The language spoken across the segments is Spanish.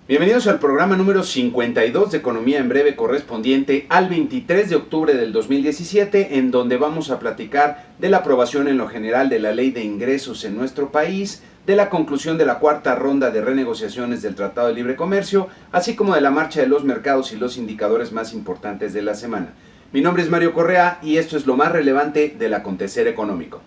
Bienvenidos al programa número 52 de Economía en Breve, correspondiente al 23 de octubre del 2017, en donde vamos a platicar de la aprobación en lo general de la Ley de Ingresos en nuestro país, de la conclusión de la cuarta ronda de renegociaciones del Tratado de Libre Comercio, así como de la marcha de los mercados y los indicadores más importantes de la semana. Mi nombre es Mario Correa y esto es lo más relevante del acontecer económico.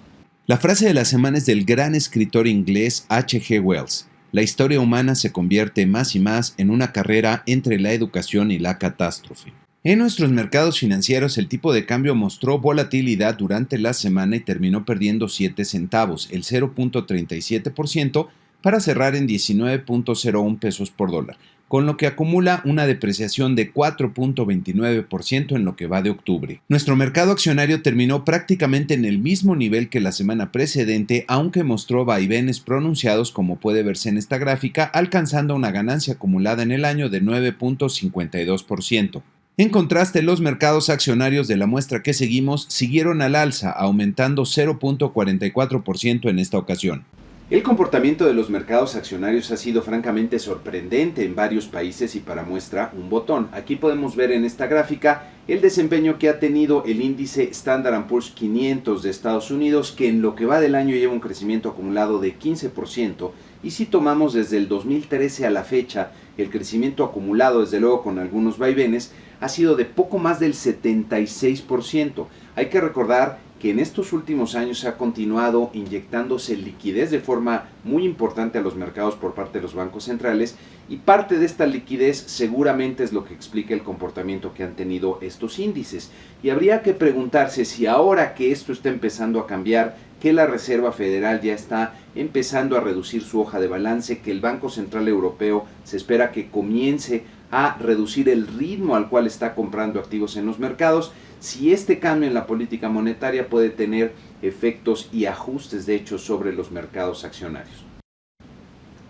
La frase de la semana es del gran escritor inglés H.G. Wells. La historia humana se convierte más y más en una carrera entre la educación y la catástrofe. En nuestros mercados financieros, el tipo de cambio mostró volatilidad durante la semana y terminó perdiendo 7 centavos, el 0.37%, para cerrar en 19.01 pesos por dólar, con lo que acumula una depreciación de 4.29% en lo que va de octubre. Nuestro mercado accionario terminó prácticamente en el mismo nivel que la semana precedente, aunque mostró vaivenes pronunciados, como puede verse en esta gráfica, alcanzando una ganancia acumulada en el año de 9.52%. En contraste, los mercados accionarios de la muestra que seguimos siguieron al alza, aumentando 0.44% en esta ocasión. El comportamiento de los mercados accionarios ha sido francamente sorprendente en varios países y para muestra un botón. Aquí podemos ver en esta gráfica el desempeño que ha tenido el índice Standard & Poor's 500 de Estados Unidos, que en lo que va del año lleva un crecimiento acumulado de 15%, y si tomamos desde el 2013 a la fecha, el crecimiento acumulado, desde luego con algunos vaivenes, ha sido de poco más del 76%. Hay que recordar que en estos últimos años se ha continuado inyectándose liquidez de forma muy importante a los mercados por parte de los bancos centrales, y parte de esta liquidez seguramente es lo que explica el comportamiento que han tenido estos índices. Y habría que preguntarse si ahora que esto está empezando a cambiar, que la Reserva Federal ya está empezando a reducir su hoja de balance, que el Banco Central Europeo se espera que comience a reducir el ritmo al cual está comprando activos en los mercados, si este cambio en la política monetaria puede tener efectos y ajustes de hecho sobre los mercados accionarios.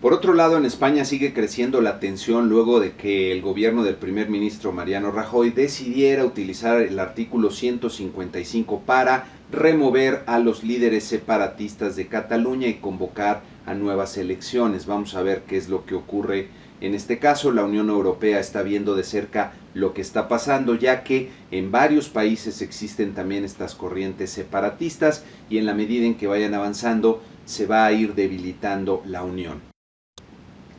Por otro lado, en España sigue creciendo la tensión luego de que el gobierno del primer ministro Mariano Rajoy decidiera utilizar el artículo 155 para remover a los líderes separatistas de Cataluña y convocar a nuevas elecciones. Vamos a ver qué es lo que ocurre en este caso. La Unión Europea está viendo de cerca lo que está pasando, ya que en varios países existen también estas corrientes separatistas y en la medida en que vayan avanzando se va a ir debilitando la Unión.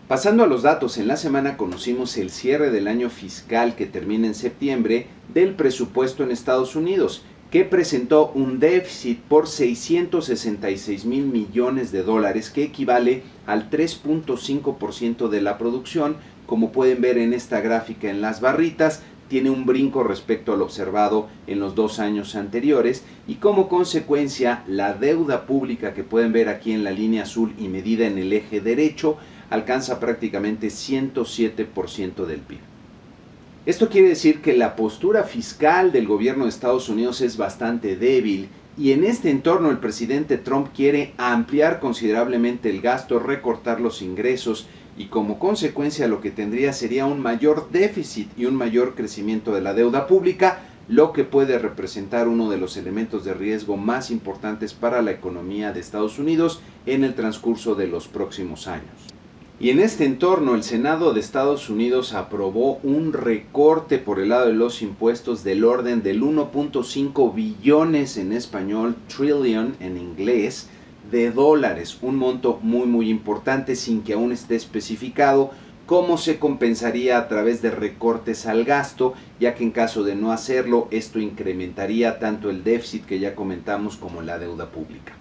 Pasando a los datos, en la semana conocimos el cierre del año fiscal que termina en septiembre del presupuesto en Estados Unidos, que presentó un déficit por 666 mil millones de dólares, que equivale al 3.5% de la producción. Como pueden ver en esta gráfica en las barritas, tiene un brinco respecto al observado en los 2 años anteriores, y como consecuencia la deuda pública que pueden ver aquí en la línea azul y medida en el eje derecho alcanza prácticamente 107% del PIB. Esto quiere decir que la postura fiscal del gobierno de Estados Unidos es bastante débil, y en este entorno el presidente Trump quiere ampliar considerablemente el gasto, recortar los ingresos, y como consecuencia lo que tendría sería un mayor déficit y un mayor crecimiento de la deuda pública, lo que puede representar uno de los elementos de riesgo más importantes para la economía de Estados Unidos en el transcurso de los próximos años. Y en este entorno, el Senado de Estados Unidos aprobó un recorte por el lado de los impuestos del orden del 1.5 billones en español, trillion en inglés, de dólares, un monto muy importante, sin que aún esté especificado cómo se compensaría a través de recortes al gasto, ya que en caso de no hacerlo, esto incrementaría tanto el déficit que ya comentamos como la deuda pública.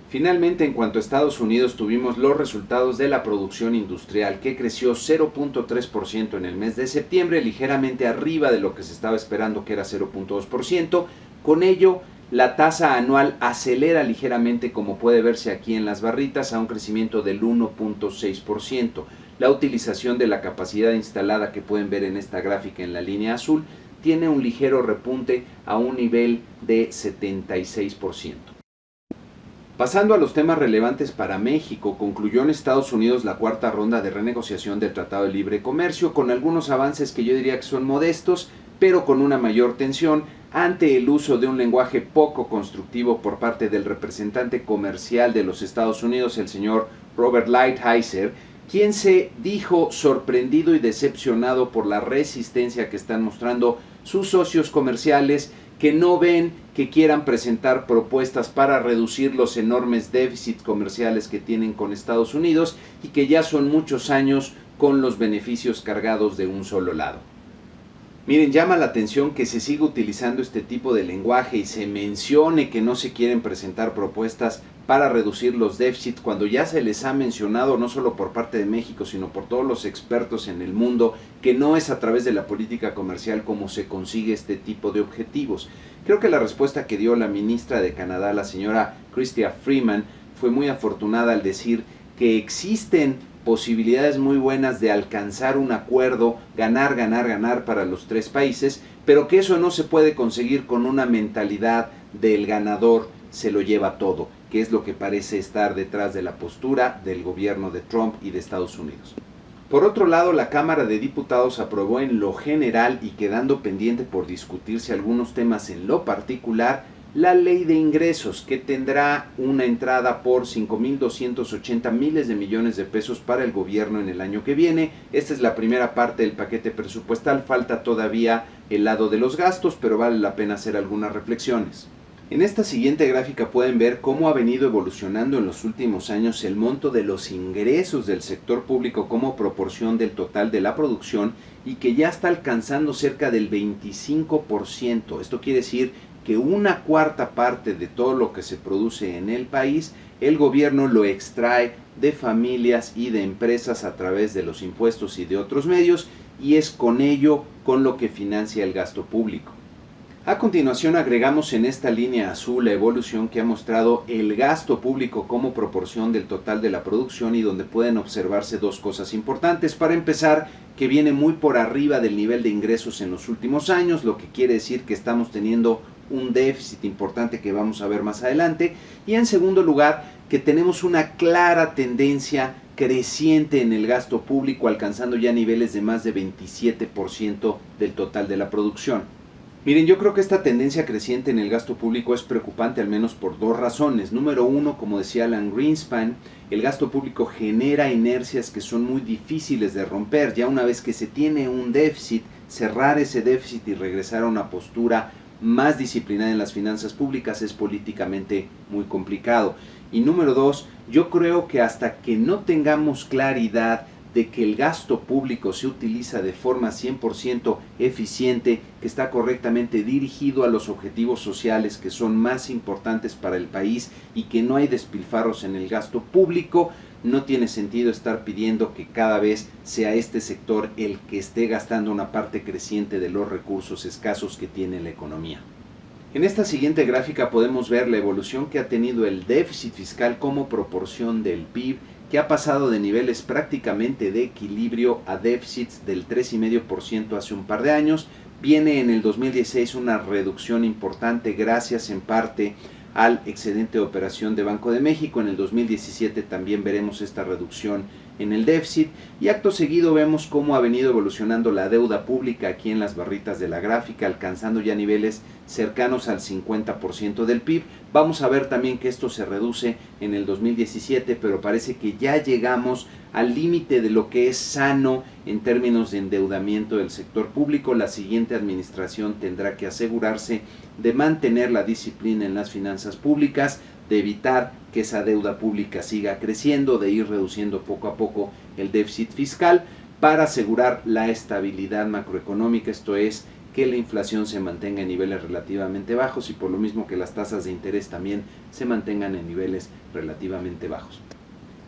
Finalmente, en cuanto a Estados Unidos, tuvimos los resultados de la producción industrial, que creció 0.3% en el mes de septiembre, ligeramente arriba de lo que se estaba esperando, que era 0.2%. Con ello, la tasa anual acelera ligeramente, como puede verse aquí en las barritas, a un crecimiento del 1.6%. La utilización de la capacidad instalada, que pueden ver en esta gráfica en la línea azul, tiene un ligero repunte a un nivel de 76%. Pasando a los temas relevantes para México, concluyó en Estados Unidos la cuarta ronda de renegociación del Tratado de Libre Comercio, con algunos avances que yo diría que son modestos, pero con una mayor tensión ante el uso de un lenguaje poco constructivo por parte del representante comercial de los Estados Unidos, el señor Robert Lighthizer, quien se dijo sorprendido y decepcionado por la resistencia que están mostrando sus socios comerciales, que no ven que quieran presentar propuestas para reducir los enormes déficits comerciales que tienen con Estados Unidos y que ya son muchos años con los beneficios cargados de un solo lado. Miren, llama la atención que se siga utilizando este tipo de lenguaje y se mencione que no se quieren presentar propuestas para reducir los déficits cuando ya se les ha mencionado no solo por parte de México sino por todos los expertos en el mundo que no es a través de la política comercial como se consigue este tipo de objetivos. Creo que la respuesta que dio la ministra de Canadá, la señora Chrystia Freeland, fue muy afortunada al decir que existen posibilidades muy buenas de alcanzar un acuerdo, ganar para los tres países, pero que eso no se puede conseguir con una mentalidad del ganador se lo lleva todo, que es lo que parece estar detrás de la postura del gobierno de Trump y de Estados Unidos. Por otro lado, la Cámara de Diputados aprobó en lo general y quedando pendiente por discutirse algunos temas en lo particular, la ley de ingresos, que tendrá una entrada por 5.280 miles de millones de pesos para el gobierno en el año que viene. Esta es la primera parte del paquete presupuestal, falta todavía el lado de los gastos, pero vale la pena hacer algunas reflexiones. En esta siguiente gráfica pueden ver cómo ha venido evolucionando en los últimos años el monto de los ingresos del sector público como proporción del total de la producción y que ya está alcanzando cerca del 25%. Esto quiere decir que una cuarta parte de todo lo que se produce en el país, el gobierno lo extrae de familias y de empresas a través de los impuestos y de otros medios, y es con ello con lo que financia el gasto público. A continuación agregamos en esta línea azul la evolución que ha mostrado el gasto público como proporción del total de la producción y donde pueden observarse dos cosas importantes. Para empezar, que viene muy por arriba del nivel de ingresos en los últimos años, lo que quiere decir que estamos teniendo un déficit importante que vamos a ver más adelante. Y en segundo lugar, que tenemos una clara tendencia creciente en el gasto público, alcanzando ya niveles de más de 27% del total de la producción. Miren, yo creo que esta tendencia creciente en el gasto público es preocupante al menos por dos razones. Número uno, como decía Alan Greenspan, el gasto público genera inercias que son muy difíciles de romper. Ya una vez que se tiene un déficit, cerrar ese déficit y regresar a una postura más disciplinada en las finanzas públicas es políticamente muy complicado. Y número dos, yo creo que hasta que no tengamos claridad de que el gasto público se utiliza de forma 100% eficiente, que está correctamente dirigido a los objetivos sociales que son más importantes para el país y que no hay despilfarros en el gasto público, no tiene sentido estar pidiendo que cada vez sea este sector el que esté gastando una parte creciente de los recursos escasos que tiene la economía. En esta siguiente gráfica podemos ver la evolución que ha tenido el déficit fiscal como proporción del PIB, que ha pasado de niveles prácticamente de equilibrio a déficits del 3,5% hace un par de años. Viene en el 2016 una reducción importante gracias en parte al excedente de operación de Banco de México. En el 2017 también veremos esta reducción en el déficit y acto seguido vemos cómo ha venido evolucionando la deuda pública aquí en las barritas de la gráfica, alcanzando ya niveles cercanos al 50% del PIB. Vamos a ver también que esto se reduce en el 2017, pero parece que ya llegamos al límite de lo que es sano en términos de endeudamiento del sector público. La siguiente administración tendrá que asegurarse de mantener la disciplina en las finanzas públicas, de evitar que esa deuda pública siga creciendo, de ir reduciendo poco a poco el déficit fiscal para asegurar la estabilidad macroeconómica, esto es, que la inflación se mantenga en niveles relativamente bajos y por lo mismo que las tasas de interés también se mantengan en niveles relativamente bajos.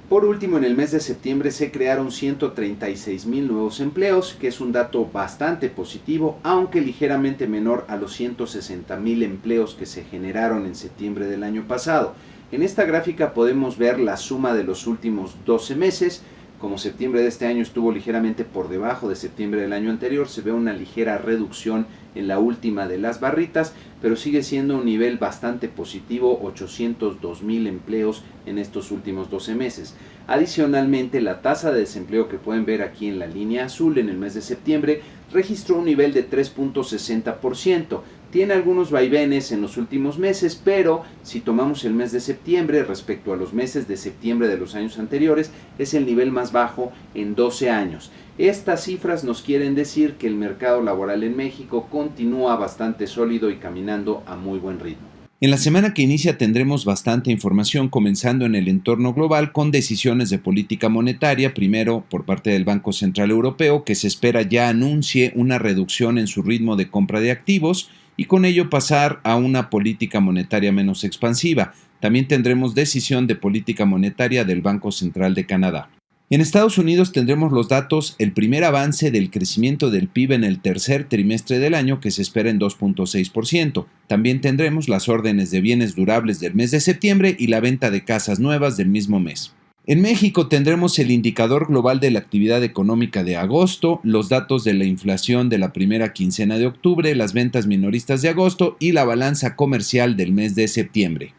Por último, en el mes de septiembre se crearon 136,000 nuevos empleos, que es un dato bastante positivo, aunque ligeramente menor a los 160,000 empleos que se generaron en septiembre del año pasado. En esta gráfica podemos ver la suma de los últimos 12 meses. Como septiembre de este año estuvo ligeramente por debajo de septiembre del año anterior, se ve una ligera reducción en la última de las barritas, pero sigue siendo un nivel bastante positivo, 802,000 empleos en estos últimos 12 meses. Adicionalmente, la tasa de desempleo que pueden ver aquí en la línea azul en el mes de septiembre registró un nivel de 3,60%. Tiene algunos vaivenes en los últimos meses, pero si tomamos el mes de septiembre respecto a los meses de septiembre de los años anteriores, es el nivel más bajo en 12 años. Estas cifras nos quieren decir que el mercado laboral en México continúa bastante sólido y caminando a muy buen ritmo. En la semana que inicia tendremos bastante información, comenzando en el entorno global con decisiones de política monetaria, primero por parte del Banco Central Europeo, que se espera ya anuncie una reducción en su ritmo de compra de activos y con ello pasar a una política monetaria menos expansiva. También tendremos decisión de política monetaria del Banco Central de Canadá. En Estados Unidos tendremos los datos, el primer avance del crecimiento del PIB en el tercer trimestre del año, que se espera en 2.6%. También tendremos las órdenes de bienes durables del mes de septiembre y la venta de casas nuevas del mismo mes. En México tendremos el indicador global de la actividad económica de agosto, los datos de la inflación de la primera quincena de octubre, las ventas minoristas de agosto y la balanza comercial del mes de septiembre.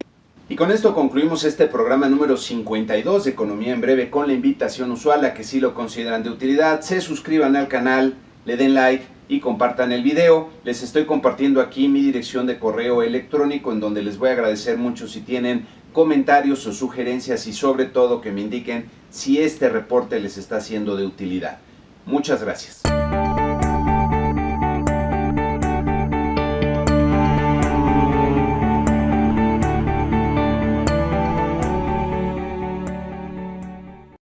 Y con esto concluimos este programa número 52 de Economía en Breve, con la invitación usual a que si lo consideran de utilidad, se suscriban al canal, le den like y compartan el video. Les estoy compartiendo aquí mi dirección de correo electrónico, en donde les voy a agradecer mucho si tienen comentarios o sugerencias y sobre todo que me indiquen si este reporte les está siendo de utilidad. Muchas gracias.